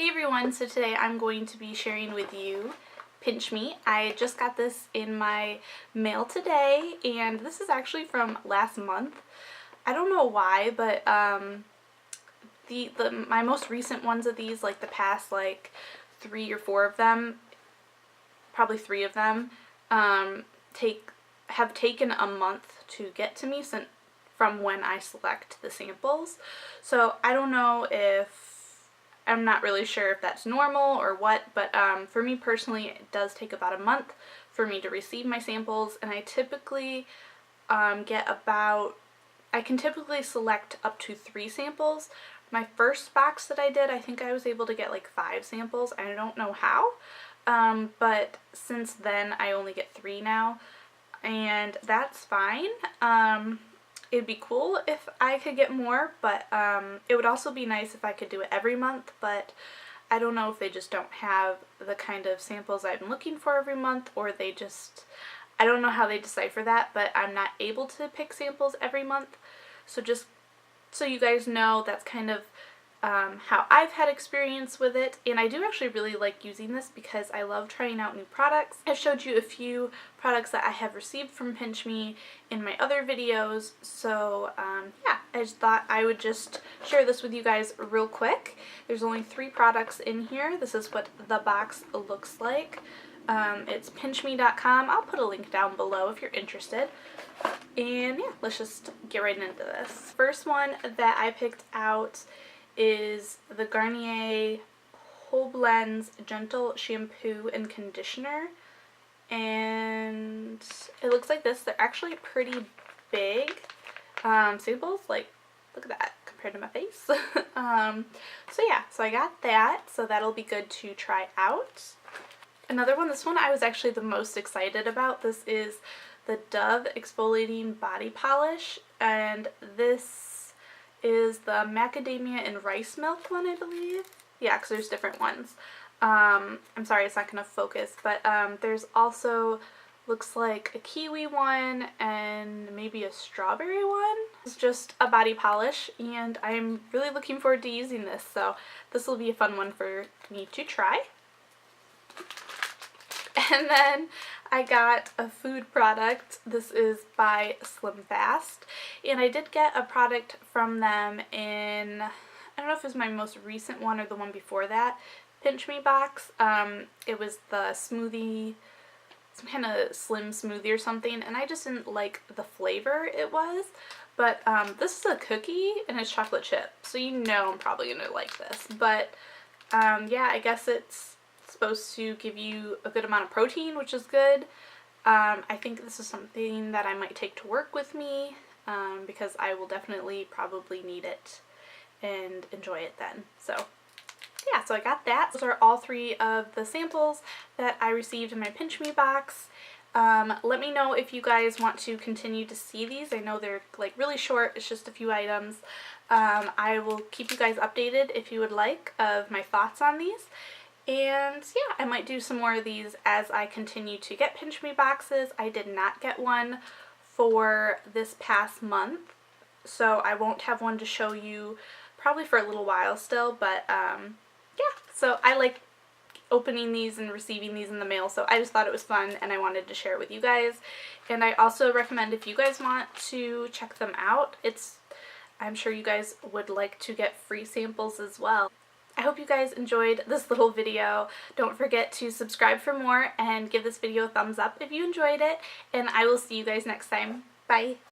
Hey everyone, so today I'm going to be sharing with you PINCHme. I just got this in my mail today, and this is actually from last month. I don't know why, but my most recent ones of these, like the past like 3 or 4 of them, probably 3 of them, have taken a month to get to me from when I select the samples. So I don't know if I'm not really sure if that's normal or what, but for me personally, it does take about a month for me to receive my samples, and I typically I can typically select up to 3 samples. My first box that I did, I think I was able to get like 5 samples. I don't know how, but since then I only get 3 now, and that's fine. It'd be cool if I could get more, but it would also be nice if I could do it every month, but I don't know if they just don't have the kind of samples I'm looking for every month, or I don't know how they decipher that, but I'm not able to pick samples every month. So just so you guys know, that's kind of how I've had experience with it, and I do actually really like using this because I love trying out new products. I've showed you a few products that I have received from PINCHme in my other videos, so yeah, I just thought I would just share this with you guys real quick. There's only 3 products in here. This is what the box looks like. It's PINCHme.com. I'll put a link down below if you're interested. And yeah, let's just get right into this. First one that I picked out is the Garnier Whole Blends Gentle Shampoo and Conditioner, and it looks like this. They're actually pretty big samples, like look at that compared to my face. So yeah, so I got that, so that'll be good to try out. Another one, this one I was actually the most excited about. This is the Dove Exfoliating Body Polish, and this is the macadamia and rice milk one, I believe. Yeah, because there's different ones. I'm sorry it's not going to focus, but there's also, looks like a kiwi one and maybe a strawberry one. It's just a body polish, and I'm really looking forward to using this, so this will be a fun one for me to try. And then I got a food product. This is by SlimFast, and I did get a product from them in, I don't know if it was my most recent one or the one before that, PINCHme Box. It was the smoothie, some kind of slim smoothie or something, and I just didn't like the flavor it was. But this is a cookie and it's chocolate chip, so you know I'm probably gonna like this. But yeah, I guess it's supposed to give you a good amount of protein, which is good. I think this is something that I might take to work with me, because I will definitely probably need it and enjoy it then. So yeah, so I got that. Those are all 3 of the samples that I received in my PINCHme box. Let me know if you guys want to continue to see these. I know they're like really short, it's just a few items. I will keep you guys updated if you would like of my thoughts on these. And yeah, I might do some more of these as I continue to get PINCHme boxes. I did not get one for this past month, so I won't have one to show you probably for a little while still, but yeah, so I like opening these and receiving these in the mail, so I just thought it was fun and I wanted to share it with you guys. And I also recommend, if you guys want to check them out, I'm sure you guys would like to get free samples as well. I hope you guys enjoyed this little video. Don't forget to subscribe for more and give this video a thumbs up if you enjoyed it, and I will see you guys next time. Bye!